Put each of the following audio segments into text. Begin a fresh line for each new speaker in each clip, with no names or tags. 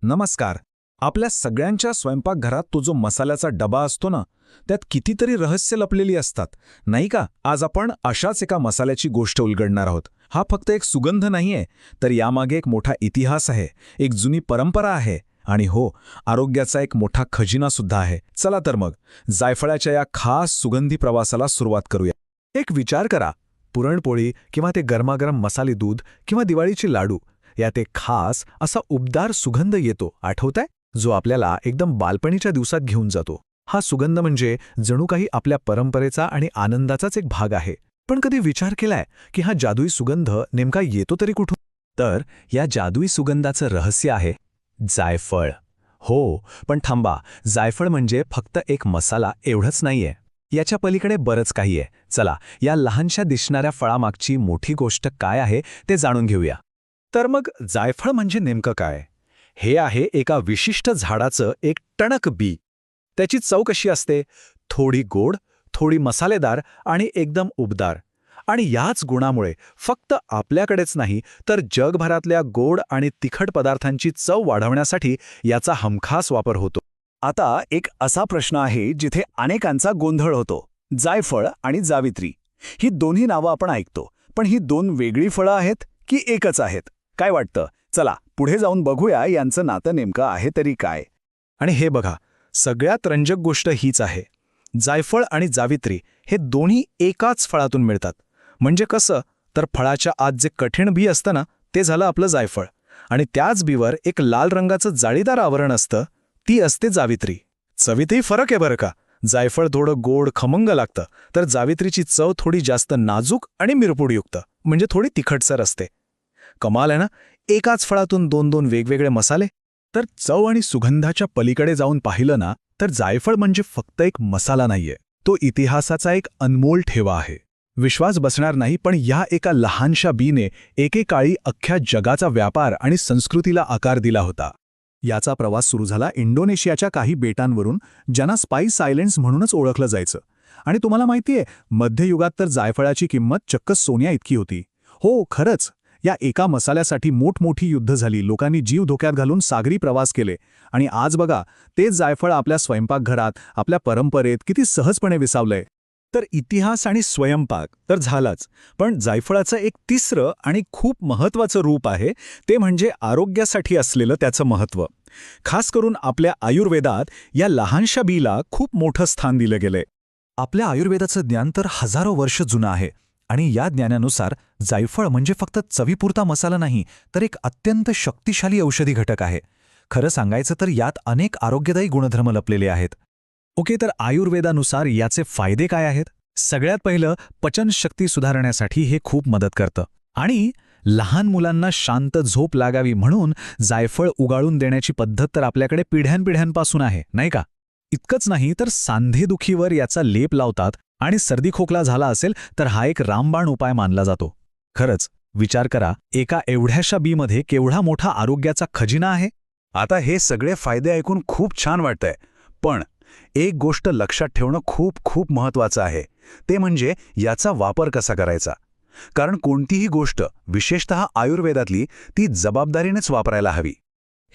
नमस्कार. आपल्या सगळ्यांच्या स्वयंपाकघरात तो जो मसाल्याचा डबा असतो ना, त्यात कितीतरी रहस्य लपलेली असतात, नाही का? आज आपण अशाच एका मसाल्याची गोष्ट उलगडणार आहोत. हा फक्त एक सुगंध नाहीये, तर यामागे एक मोठा इतिहास आहे, एक जुनी परंपरा आहे आणि हो, आरोग्याचा एक मोठा खजिना सुद्धा आहे. चला तर मग, जायफळाच्या या खास सुगंधी प्रवासाला सुरुवात करूया.
एक विचार करा, पुरणपोळी किंवा ते गरमागरम मसाले दूध किंवा दिवाळीचे लाडू यात एक खास असा उबदार सुगंध येतो, आठवताय? जो आपल्याला एकदम बालपणीच्या दिवसात घेऊन जातो. हा सुगंध म्हणजे जणू काही आपल्या परंपरेचा आणि आनंदाचाच एक भाग आहे. पण कधी विचार केलाय की हा जादुई सुगंध नेमका येतो तरी कुठून?
तर या जादुई सुगंधाचं रहस्य आहे जायफळ. हो, पण थांबा, जायफळ म्हणजे फक्त एक मसाला एवढंच नाहीये. याच्या पलीकडे बरंच काही आहे. चला, या लहानशा दिसणाऱ्या फळामागची मोठी गोष्ट काय आहे ते जाणून घेऊया.
तर मग जायफळ म्हणजे नेमकं काय? हे आहे एका विशिष्ट झाडाचं एक टणक बी. त्याची चव कशी असते? थोडी गोड, थोडी मसालेदार आणि एकदम उबदार. आणि याच गुणामुळे फक्त आपल्याकडेच नाही तर जगभरातल्या गोड आणि तिखट पदार्थांची चव वाढवण्यासाठी याचा हमखास वापर होतो. आता एक असा प्रश्न आहे जिथे अनेकांचा गोंधळ होतो. जायफळ आणि जावित्री ही दोन्ही नावं आपण ऐकतो, पण ही दोन वेगळी फळं आहेत की एकच आहेत? काय वाटतं? चला पुढे जाऊन बघूया यांचं नातं नेमकं आहे तरी काय. आणि हे बघा, सगळ्यात रंजक गोष्ट हीच आहे. जायफळ आणि जावित्री हे दोन्ही एकाच फळातून मिळतात. म्हणजे कसं? तर फळाच्या आत जे कठीण बी असतं ना, ते झालं आपलं जायफळ, आणि त्याच बीवर एक लाल रंगाचं जाळीदार आवरण असतं, ती असते जावित्री. चवीतही फरक आहे बरं का. जायफळ थोडं गोड खमंग लागतं, तर जावित्रीची चव थोडी जास्त नाजूक आणि मिरपूडयुक्त, म्हणजे थोडी तिखटसर असते. कमाल आहे ना? एकाच फळातून दोन दोन वेगवेगळे मसाले. तर चव आणि सुगंधाच्या पलीकडे जाऊन पाहिलं ना, तर जायफळ म्हणजे फक्त एक मसाला नाहीये, तो इतिहासाचा एक अनमोल ठेवा आहे. विश्वास बसणार नाही, पण या एका लहानशा बीने एकेकाळी अख्ख्या जगाचा व्यापार आणि संस्कृतीला आकार दिला होता. याचा प्रवास सुरू झाला इंडोनेशियाच्या काही बेटांवरून, ज्यांना स्पाइस आयलँड्स म्हणूनच ओळखलं जायचं. आणि तुम्हाला माहितीये, मध्ययुगात तर जायफळाची किंमत चक्क सोन्या इतकी होती. हो, खरंच. या एका मसाल्यासाठी मोठमोठी युद्ध झाली, लोकांनी जीव धोक्यात घालून सागरी प्रवास केले. आणि आज बघा, तेच जायफळ आपल्या स्वयंपाकघरात, आपल्या परंपरेत किती सहजपणे विसावलंय. तर इतिहास आणि स्वयंपाक तर झालाच, पण जायफळाचं एक तिसरं आणि खूप महत्त्वाचं रूप आहे, ते म्हणजे आरोग्यासाठी असलेलं त्याचं महत्त्व. खास करून आपल्या आयुर्वेदात या लहानशा बीला खूप मोठं स्थान दिलं गेलंय. आपल्या आयुर्वेदाचं ज्ञान तर हजारो वर्ष जुनं आहे, आणि या ज्ञानानुसार जायफळ म्हणजे फक्त चवीपुरता मसाला नाही, तर एक अत्यंत शक्तिशाली औषधी घटक आहे. खरं सांगायचं तर यात अनेक आरोग्यदायी गुणधर्म लपलेले आहेत. ओके, तर आयुर्वेदानुसार याचे फायदे काय आहेत? सगळ्यात पहिलं, पचनशक्ती सुधारण्यासाठी हे खूप मदत करतं. आणि लहान मुलांना शांत झोप लागावी म्हणून जायफळ उगाळून देण्याची पद्धत तर आपल्याकडे पिढ्यानपिढ्यांपासून आहे, नाही का? इतकंच नाही, तर सांधेदुखीवर याचा लेप लावतात, आणि सर्दी खोकला झाला असेल तर हा एक रामबाण उपाय मानला जातो. खरंच, विचार करा, एका एवढ्याशा बीमध्ये केवढा मोठा आरोग्याचा खजिना आहे. आता हे सगळे फायदे ऐकून खूप छान वाटतंय, पण एक गोष्ट लक्षात ठेवणं खूप खूप महत्त्वाचं आहे, ते म्हणजे याचा वापर कसा करायचा. कारण कोणतीही गोष्ट, विशेषतः आयुर्वेदातली, ती जबाबदारीनेच वापरायला हवी.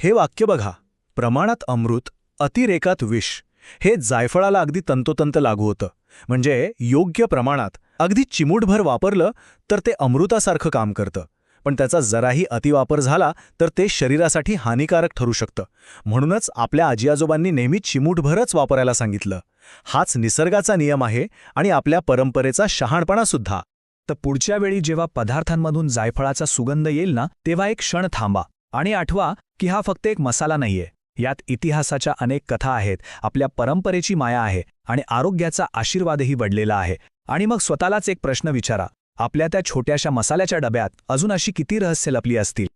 हे वाक्य बघा, प्रमाणात अमृत, अतिरेकात विष. हे जायफळाला अगदी तंतोतंत लागू होतं. म्हणजे योग्य प्रमाणात, अगदी चिमूटभर वापरलं तर ते अमृतासारखं काम करतं, पण त्याचा जराही अतिवापर झाला तर ते शरीरासाठी हानिकारक ठरू शकतं. म्हणूनच आपल्या आजी आजोबांनी नेहमी चिमूटभरच वापरायला सांगितलं. हाच निसर्गाचा नियम आहे आणि आपल्या परंपरेचा शहाणपणासुद्धा. तर पुढच्या वेळी जेव्हा पदार्थांमधून जायफळाचा सुगंध येईल ना, तेव्हा एक क्षण थांबा आणि आठवा की हा फक्त एक मसाला नाहीये. यात इतिहासाच्या अनेक कथा आहेत, आपल्या परंपरेची माया आहे, आणि आरोग्याचा आशीर्वादही बडलेला आहे. आणि मग स्वतःलाच एक प्रश्न विचारा, आपल्या त्या छोट्याशा मसाल्याच्या डब्यात अजून अशी किती रहस्य लपली असतील?